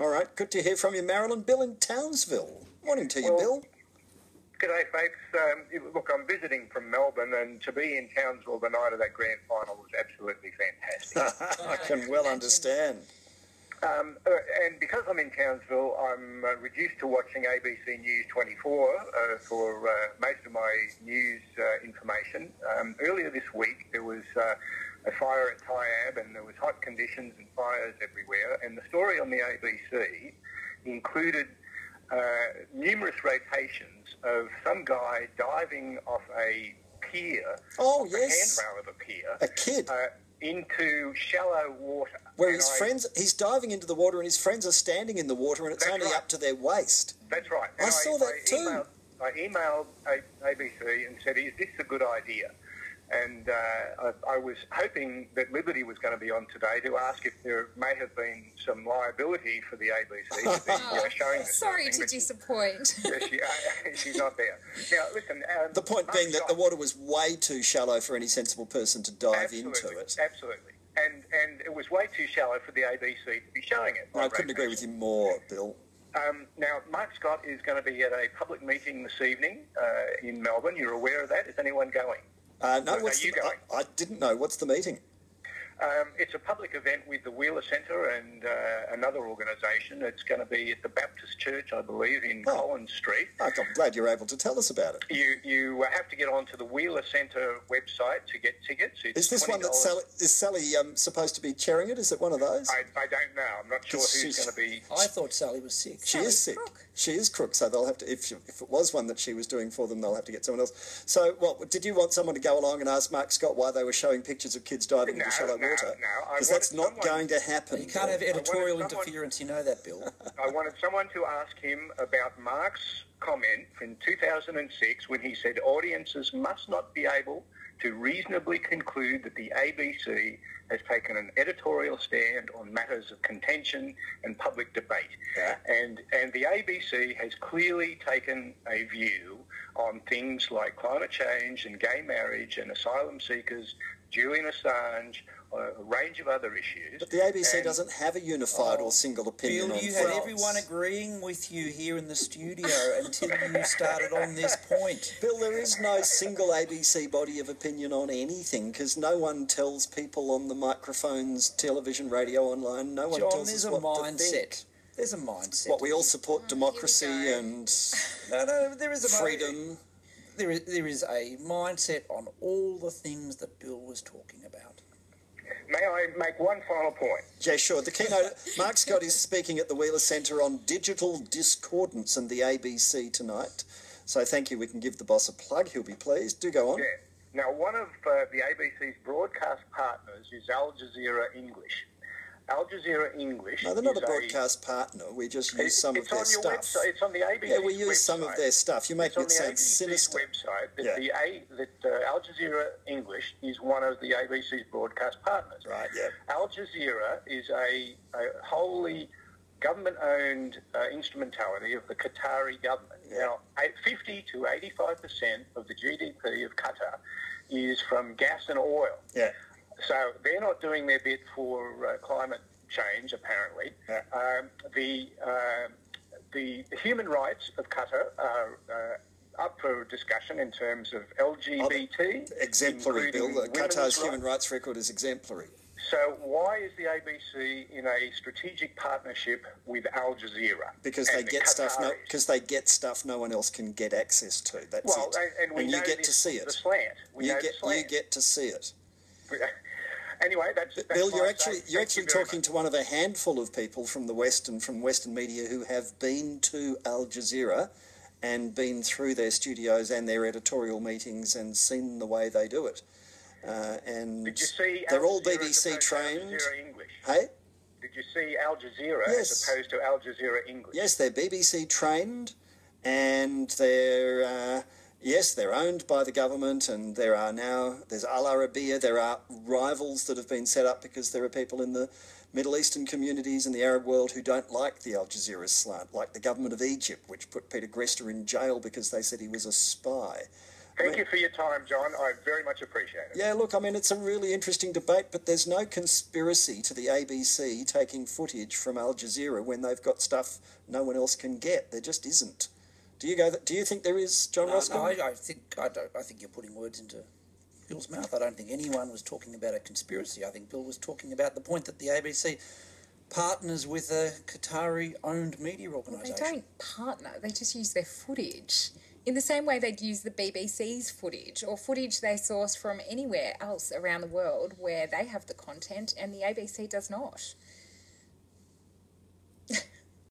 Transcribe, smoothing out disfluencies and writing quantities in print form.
All right, good to hear from you, Marilyn. Bill in Townsville. Morning to you, Bill. G'day, folks. Look, I'm visiting from Melbourne, and to be in Townsville the night of that grand final was absolutely fantastic. I can well understand. And because I'm in Townsville, I'm reduced to watching ABC News 24 for most of my news information. Earlier this week, there was a fire at Tyab, and there was hot conditions and fires everywhere. And the story on the ABC included numerous rotations of some guy diving off a pier, oh, yes, a handrail of a pier, a kid, into shallow water. Where his friends, he's diving into the water and his friends are standing in the water and it's only up to their waist. That's right. I saw that too. I emailed ABC and said, is this a good idea? And I was hoping that Liberty was going to be on today to ask if there may have been some liability for the ABC to be showing this. Sorry to disappoint. She's not there. Now, listen. The point being that the water was way too shallow for any sensible person to dive into it. Absolutely. And it was way too shallow for the ABC to be showing it. I couldn't agree with you more, Bill. Now, Mark Scott is going to be at a public meeting this evening in Melbourne. You're aware of that? Is anyone going? No, I didn't know. What's the meeting? It's a public event with the Wheeler Centre and another organisation. It's going to be at the Baptist Church, I believe, in Collins Street. I'm glad you're able to tell us about it. You have to get onto the Wheeler Centre website to get tickets. It's is this $20. One that Sally supposed to be chairing it? Is it one of those? I don't know. I'm not sure who's going to be... I thought Sally was sick. She is sick. She is crook, so they'll have to... If it was one that she was doing for them, they'll have to get someone else. So, did you want someone to go along and ask Mark Scott why they were showing pictures of kids diving into shallow water? No, because that's not going to happen. You can't have editorial interference, you know that, Bill. I wanted someone to ask him about Mark's comment from 2006 when he said audiences must not be able to reasonably conclude that the ABC has taken an editorial stand on matters of contention and public debate. Yeah. And the ABC has clearly taken a view on things like climate change and gay marriage and asylum seekers, Julian Assange, a range of other issues. But the ABC doesn't have a unified or single opinion Bill, on you France. had everyone agreeing with you here in the studio until you started on this point. Bill, there is no single ABC body of opinion on anything because no one tells people on the microphones, television, radio, online, no one tells us what to think. There's a mindset. What, we all support democracy and No, there is a freedom. There is a mindset on all the things that Bill was talking about. May I make one final point? Yeah, sure. The keynote, Mark Scott is speaking at the Wheeler Centre on digital discordance and the ABC tonight. So thank you. We can give the boss a plug. He'll be pleased. Do go on. Yeah. Now, one of the ABC's broadcast partners is Al Jazeera English. Al Jazeera English. No, they're not a broadcast partner. We just use some of their stuff. Website. It's on the ABC. Yeah, we use some of their stuff. You're making it sound sinister. Website that Al Jazeera English is one of the ABC's broadcast partners. Right. Yeah. Al Jazeera is a wholly government-owned instrumentality of the Qatari government. Yeah. Now, 50 to 85% of the GDP of Qatar is from gas and oil. Yeah. So they're not doing their bit for climate change, apparently. Yeah. The human rights of Qatar are up for discussion in terms of LGBT. Exemplary, Bill. Qatar's human rights record is exemplary. So why is the ABC in a strategic partnership with Al Jazeera? Because they get stuff. Because they get stuff no one else can get access to. That's it. And you get to see it. The slant. You get to see it. Anyway, that's Bill, you're actually talking to one of a handful of people from the West and from Western media who have been to Al Jazeera and been through their studios and their editorial meetings and seen the way they do it. And did you see they're all BBC trained. Hey? Did you see Al Jazeera as opposed to Al Jazeera English? Yes, they're BBC trained, and they're owned by the government, and there's Al Arabiya, there are rivals that have been set up because there are people in the Middle Eastern communities and the Arab world who don't like the Al Jazeera slant, like the government of Egypt, which put Peter Grester in jail because they said he was a spy. Thank you for your time, John. I very much appreciate it. Yeah, look, I mean, it's a really interesting debate, but there's no conspiracy to the ABC taking footage from Al Jazeera when they've got stuff no one else can get. There just isn't. Do you think there is, John Roscoe? No, I think you're putting words into Bill's mouth. I don't think anyone was talking about a conspiracy. I think Bill was talking about the point that the ABC partners with a Qatari-owned media organisation. They don't partner. They just use their footage. In the same way they'd use the BBC's footage or footage they source from anywhere else around the world where they have the content and the ABC does not.